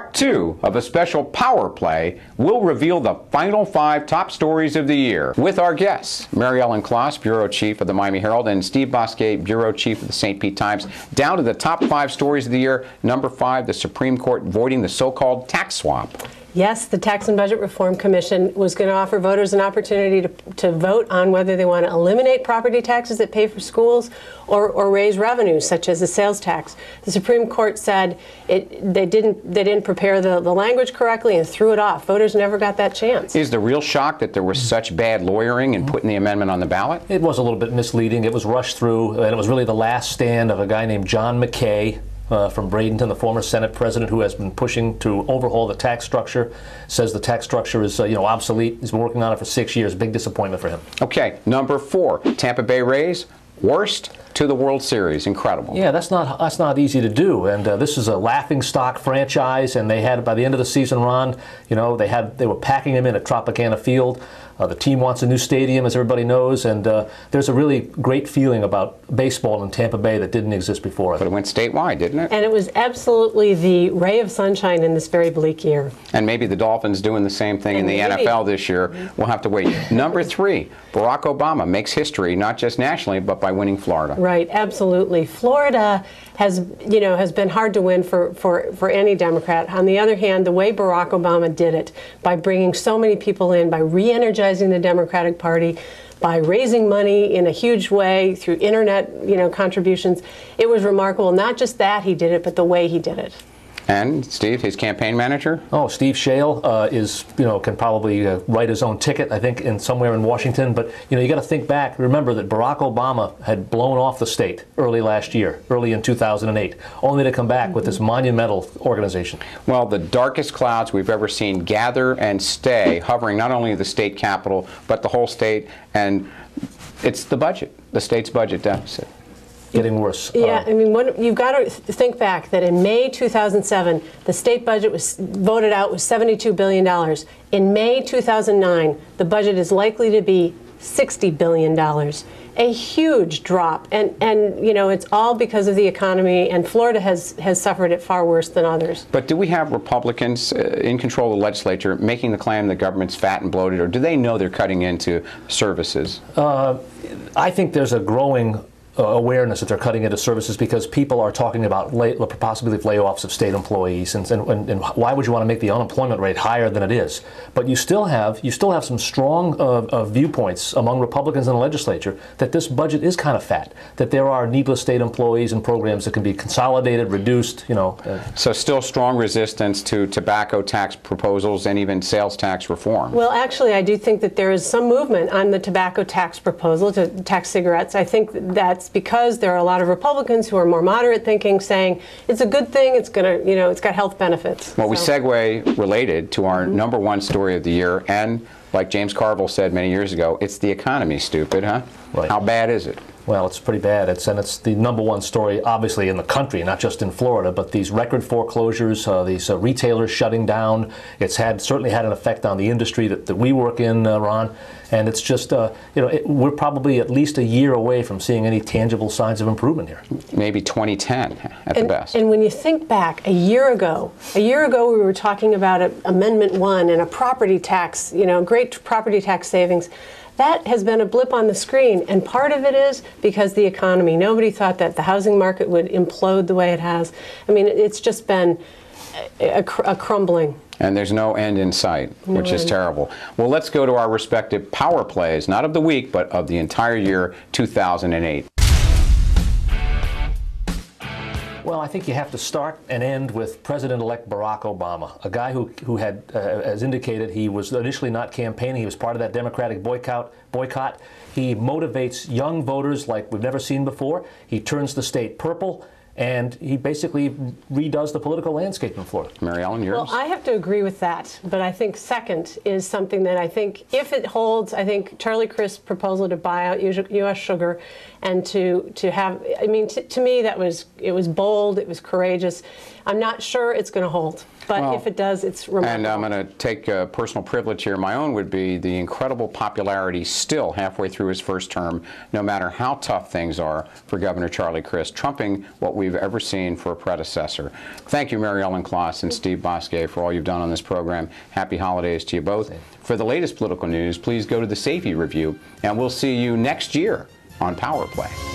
Part 2 of a special power play will reveal the final 5 top stories of the year with our guests, Mary Ellen Klas, Bureau Chief of the Miami Herald, and Steve Bousquet, Bureau Chief of the St. Pete Times, down to the top 5 stories of the year. Number 5, the Supreme Court voiding the so-called tax swap. Yes, the Tax and Budget Reform Commission was going to offer voters an opportunity to vote on whether they want to eliminate property taxes that pay for schools or raise revenues, such as the sales tax. The Supreme Court said they didn't prepare the language correctly and threw it off. Voters never got that chance. Is the real shock that there was such bad lawyering in putting the amendment on the ballot? It was a little bit misleading. It was rushed through, and it was really the last stand of a guy named John McKay, from Bradenton, the former Senate president who has been pushing to overhaul the tax structure, says the tax structure is obsolete. He's been working on it for 6 years. Big disappointment for him. Okay, number 4, Tampa Bay Rays, worst to the World Series. Incredible. Yeah, that's not easy to do. And this is a laughingstock franchise, and they had, by the end of the season, Ron, they were packing him in at Tropicana Field. The team wants a new stadium, as everybody knows, and there's a really great feeling about baseball in Tampa Bay that didn't exist before. But it went statewide, didn't it? And it was absolutely the ray of sunshine in this very bleak year. And maybe the Dolphins doing the same thing in the NFL this year. We'll have to wait. Number 3, Barack Obama makes history, not just nationally, but by winning Florida. Right, absolutely. Florida has been hard to win for any Democrat. On the other hand, the way Barack Obama did it, by bringing so many people in, by re-energizing the Democratic Party, by raising money in a huge way through internet, contributions, it was remarkable. Not just that he did it, but the way he did it. And Steve, his campaign manager? Oh, Steve Shale can probably write his own ticket, I think, somewhere in Washington. But you got to think back. Remember that Barack Obama had blown off the state early in 2008, only to come back with this monumental organization. Well, the darkest clouds we've ever seen gather and stay, hovering not only the state capitol but the whole state, and it's the budget, the state's budget deficit. Getting worse. Yeah, you've got to think back that in May 2007, the state budget was voted out with $72 billion. In May 2009, the budget is likely to be $60 billion. A huge drop, and it's all because of the economy, and Florida has suffered it far worse than others. But do we have Republicans in control of the legislature making the claim the government's fat and bloated, or do they know they're cutting into services? I think there's a growing awareness that they're cutting into services because people are talking about the possibility of layoffs of state employees, and why would you want to make the unemployment rate higher than it is? But you still have some strong viewpoints among Republicans in the legislature that this budget is kind of fat, that there are needless state employees and programs that can be consolidated, reduced. So still strong resistance to tobacco tax proposals and even sales tax reform. Well, actually, I do think that there is some movement on the tobacco tax proposal to tax cigarettes. I think that's because there are a lot of Republicans who are more moderate thinking, saying it's a good thing, it's gonna, it's got health benefits. Well, we segue related to our number 1 story of the year, and like James Carville said many years ago, it's the economy, stupid, huh? Right. How bad is it? Well, it's pretty bad. It's the number 1 story, obviously, in the country, not just in Florida. But these record foreclosures, these retailers shutting down, it's certainly had an effect on the industry that we work in, Ron. And it's just, we're probably at least a year away from seeing any tangible signs of improvement here. Maybe 2010 at the best. And when you think back, a year ago we were talking about Amendment 1 and a property tax, great property tax savings. That has been a blip on the screen, and part of it is because the economy. Nobody thought that the housing market would implode the way it has. It's just been a crumbling. And there's no end in sight, which is terrible. Well, let's go to our respective power plays, not of the week, but of the entire year 2008. Well, I think you have to start and end with President-elect Barack Obama, a guy who had, as indicated, he was initially not campaigning. He was part of that Democratic boycott. He motivates young voters like we've never seen before. He turns the state purple. And he basically redoes the political landscape in Florida. Mary Ellen, yours? Well, I have to agree with that. But I think second is something that I think, if it holds, I think Charlie Crist's proposal to buy out U.S. sugar and to have, to me, it was bold, it was courageous. I'm not sure it's going to hold. But if it does, it's remarkable. And I'm going to take a personal privilege here. My own would be the incredible popularity still halfway through his first term, no matter how tough things are for Governor Charlie Crist, trumping what we've we've ever seen for a predecessor. Thank you, Mary Ellen Klas and Steve Bousquet, for all you've done on this program. Happy holidays to you both. For the latest political news, please go to the Safety Review, and we'll see you next year on Power Play.